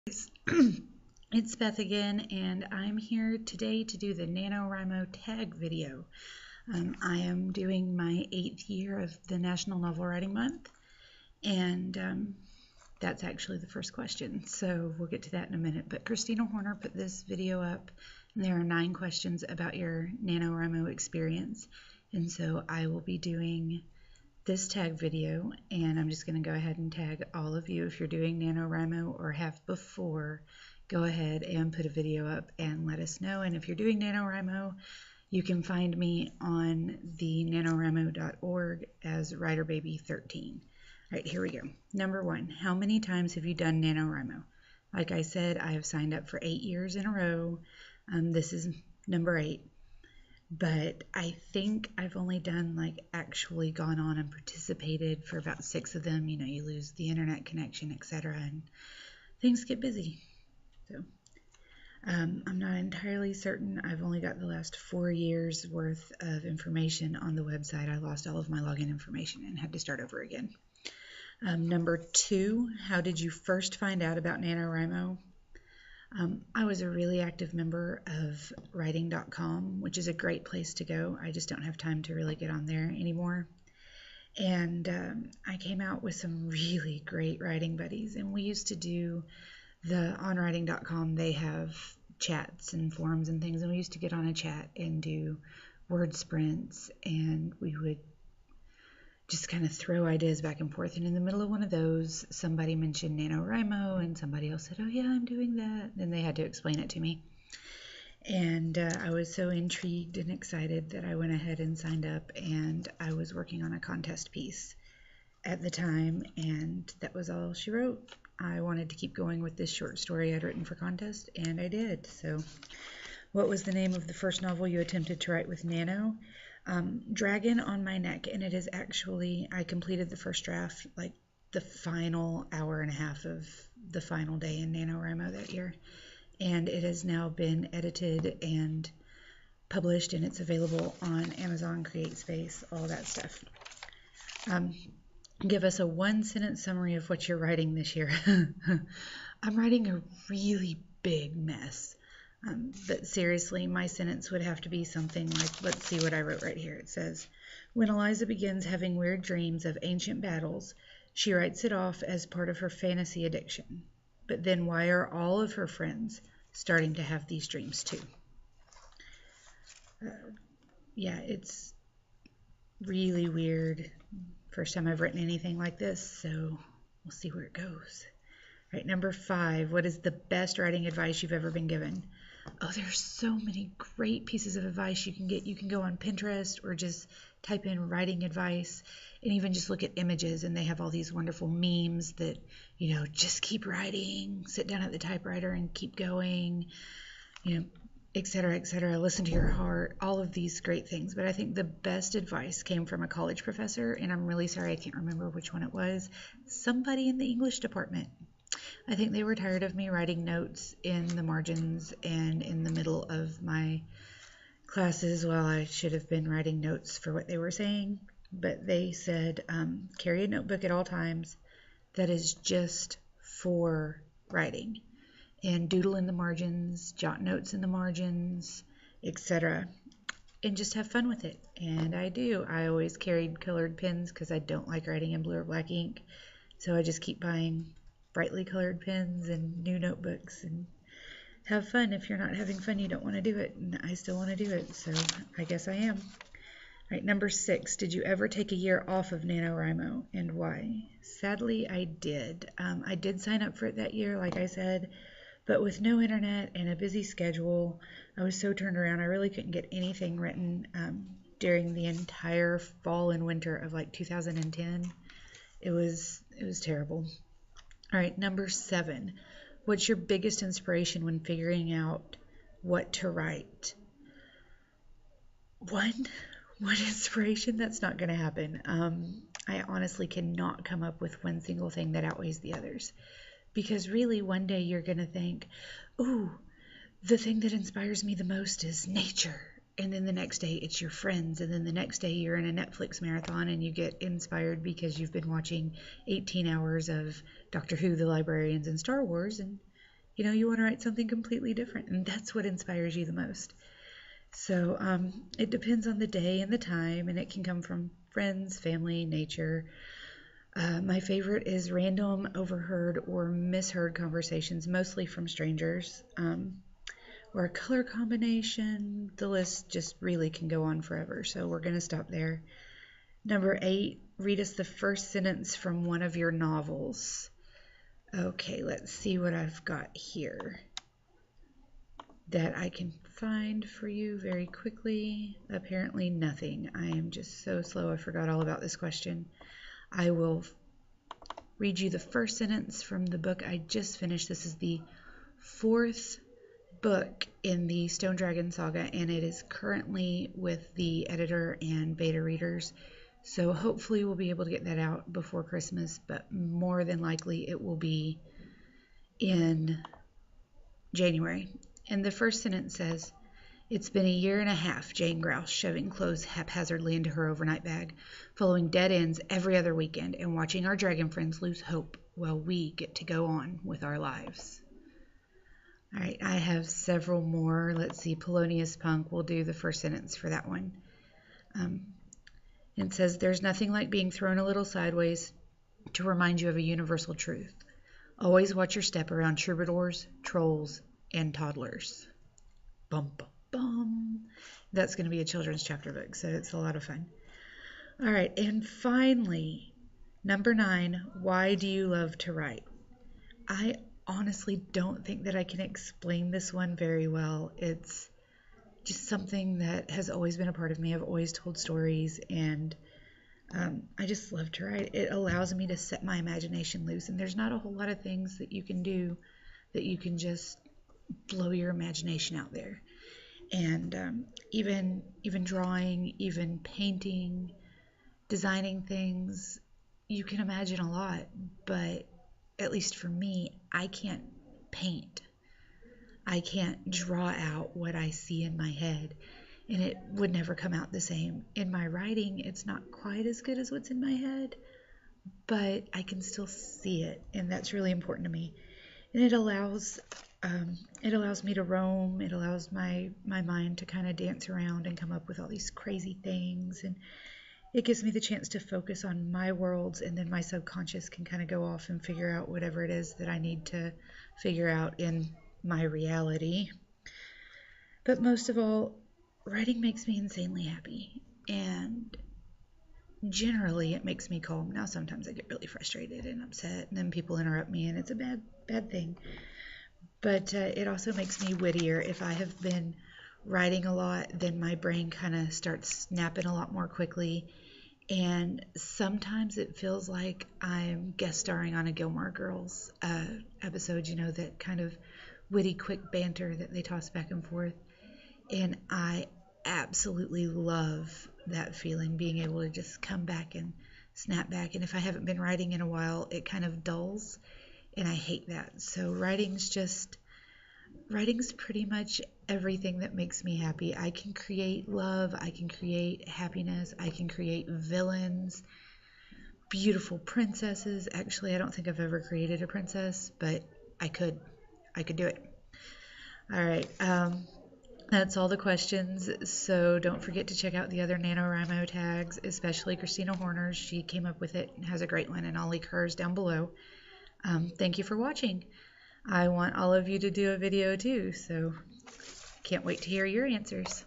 It's Beth again, and I'm here today to do the NaNoWrimo tag video. I am doing my 8th year of the National Novel Writing Month, and that's actually the first question, so we'll get to that in a minute. But Christina Horner put this video up, and there are 9 questions about your NaNoWrimo experience, and so I will be doing this tag video, and I'm just going to go ahead and tag all of you. If you're doing NaNoWrimo or have before, go ahead and put a video up and let us know. And if you're doing NaNoWrimo, you can find me on the NaNoWrimo.org as WriterBaby13. All right, here we go. Number 1, how many times have you done NaNoWrimo? Like I said, I have signed up for 8 years in a row. This is number 8. But I think I've only done, actually gone on and participated for about 6 of them. You know, you lose the internet connection, etc., and things get busy. So I'm not entirely certain. I've only got the last 4 years worth of information on the website. I lost all of my login information and had to start over again. Number 2, how did you first find out about NaNoWrimo? I was a really active member of writing.com, which is a great place to go. I just don't have time to really get on there anymore. And I came out with some really great writing buddies, and we used to do on writing.com, they have chats and forums and things, and we used to get on a chat and do word sprints, and we would just kind of throw ideas back and forth. And in the middle of one of those, somebody mentioned NaNoWrimo, and somebody else said, oh yeah, I'm doing that. Then they had to explain it to me. And I was so intrigued and excited that I went ahead and signed up, and I was working on a contest piece at the time, and that was all she wrote. I wanted to keep going with this short story I'd written for contest, and I did. So what was the name of the first novel you attempted to write with Nano? Dragon on My Neck, and it is actually, I completed the first draft like the final hour and a half of the final day in NaNoWrimo that year, and it has now been edited and published, and it's available on Amazon, CreateSpace, all that stuff. Give us a 1-sentence summary of what you're writing this year. I'm writing a really big mess. But seriously, my sentence would have to be something like, let's see what I wrote right here. It says, when Eliza begins having weird dreams of ancient battles, she writes it off as part of her fantasy addiction. But then why are all of her friends starting to have these dreams too? Yeah, it's really weird. First time I've written anything like this, so we'll see where it goes. All right, number 5, what is the best writing advice you've ever been given? Oh, there's so many great pieces of advice you can get. You can go on Pinterest or just type in writing advice and even just look at images, and they have all these wonderful memes that, you know, just keep writing, sit down at the typewriter and keep going, you know, etc., etc. Listen to your heart, all of these great things. But I think the best advice came from a college professor, and I'm really sorry I can't remember which one it was. Somebody in the English department. I think they were tired of me writing notes in the margins and in the middle of my classes while I should have been writing notes for what they were saying. But they said, carry a notebook at all times that is just for writing, and doodle in the margins, jot notes in the margins, etc., and just have fun with it. And I do. I always carried colored pens because I don't like writing in blue or black ink, so I just keep buying brightly colored pens and new notebooks and have fun. If you're not having fun, you don't want to do it, and I still want to do it, so I guess I am. All right, number 6, did you ever take a year off of NaNoWrimo, and why? Sadly, I did. I did sign up for it that year, like I said, but with no internet and a busy schedule, I was so turned around, I really couldn't get anything written during the entire fall and winter of 2010. It was terrible. All right, number 7, what's your biggest inspiration when figuring out what to write? One inspiration? That's not going to happen. I honestly cannot come up with one single thing that outweighs the others, because really one day you're going to think, ooh, the thing that inspires me the most is nature, and then the next day it's your friends, and then the next day you're in a Netflix marathon and you get inspired because you've been watching 18 hours of Doctor Who, The Librarians, and Star Wars, and you want to write something completely different, and that's what inspires you the most. So it depends on the day and the time, and it can come from friends, family, nature. My favorite is random, overheard, or misheard conversations, mostly from strangers, or a color combination. The list just really can go on forever, so we're going to stop there. Number 8, read us the first sentence from one of your novels. Okay, let's see what I've got here that I can find for you very quickly. Apparently nothing. I am just so slow. I forgot all about this question. I will read you the first sentence from the book I just finished. This is the 4th book in the Stone Dragon saga, and it is currently with the editor and beta readers. So hopefully we'll be able to get that out before Christmas, but more than likely it will be in January. And the first sentence says, "It's been a year and a half," Jane groused, shoving clothes haphazardly into her overnight bag, "following dead ends every other weekend and watching our dragon friends lose hope while we get to go on with our lives." All right, I have several more. Let's see, Polonius Punk, we'll do the first sentence for that one. It says, "There's nothing like being thrown a little sideways to remind you of a universal truth. Always watch your step around troubadours, trolls, and toddlers." Bum, bum, bum. That's going to be a children's chapter book, so it's a lot of fun. All right, and finally, number 9, why do you love to write? I honestly don't think that I can explain this one very well. It's just something that has always been a part of me. I've always told stories, and I just love to write. It allows me to set my imagination loose, and there's not a whole lot of things that you can do that you can just blow your imagination out there. And even drawing, even painting, designing things, you can imagine a lot, but at least for me, I can't paint. I can't draw out what I see in my head, and it would never come out the same. In my writing, it's not quite as good as what's in my head, but I can still see it, and that's really important to me. And it allows me to roam. It allows my mind to kind of dance around and come up with all these crazy things, and it gives me the chance to focus on my worlds, and then my subconscious can kind of go off and figure out whatever it is that I need to figure out in my reality. But most of all, writing makes me insanely happy, and generally it makes me calm. Now sometimes I get really frustrated and upset, and then people interrupt me, and it's a bad thing. But it also makes me wittier. If I have been writing a lot, then my brain kind of starts snapping a lot more quickly, and sometimes it feels like I'm guest starring on a Gilmore Girls episode, that kind of witty, quick banter that they toss back and forth. And I absolutely love that feeling, being able to just come back and snap back. And if I haven't been writing in a while, it kind of dulls, and I hate that. So writing's pretty much everything that makes me happy. I can create love, I can create happiness, I can create villains, beautiful princesses. Actually, I don't think I've ever created a princess, but I could do it. All right, that's all the questions, so don't forget to check out the other NaNoWrimo tags, especially Christina Horner's. She came up with it and has a great one, and I'll link hers down below. Thank you for watching. I want all of you to do a video too, so can't wait to hear your answers.